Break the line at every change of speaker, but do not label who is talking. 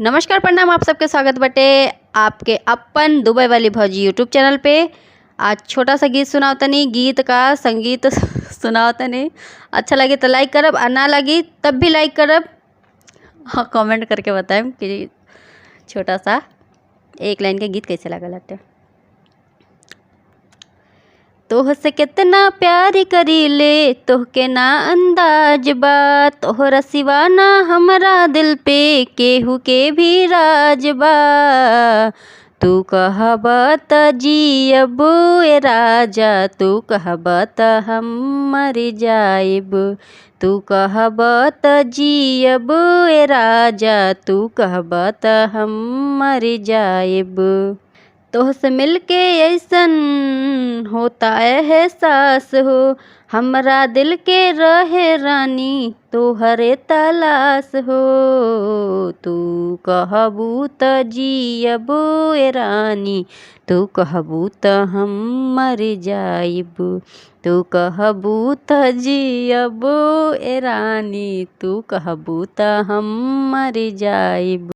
नमस्कार प्रणाम, आप सबके स्वागत बटे आपके अपन दुबई वाली भौजी यूट्यूब चैनल पे। आज छोटा सा गीत सुनाओ तनी, गीत का संगीत सुनाओ तनी। अच्छा लगे तो लाइक करब, और ना लगी तब भी लाइक करब। हाँ, कमेंट करके बताएं कि छोटा सा एक लाइन के गीत कैसे लगल हटे। तोहसे कितना प्यार करीले, तोहके ना अंदाज बा, तोहरा सिवा ना हमरा दिल पे केहू के भी राज बा। तू कहबा त जियब ए राजा, तू कहबा त हम मर जाइब। तू कहबा त जियब ए राजा, तू कहबा त हम मर जाइब। तोहसे मिलके ऐसन होता एहसास हो, हमरा दिल के रहे रानी तोहरे तलाश हो। तू कहबू त जियब ए रानी, तू कहबू त हम मर जाइब। तू कहबू त जियब ए रानी, तू कहबू त हम मर जाइब।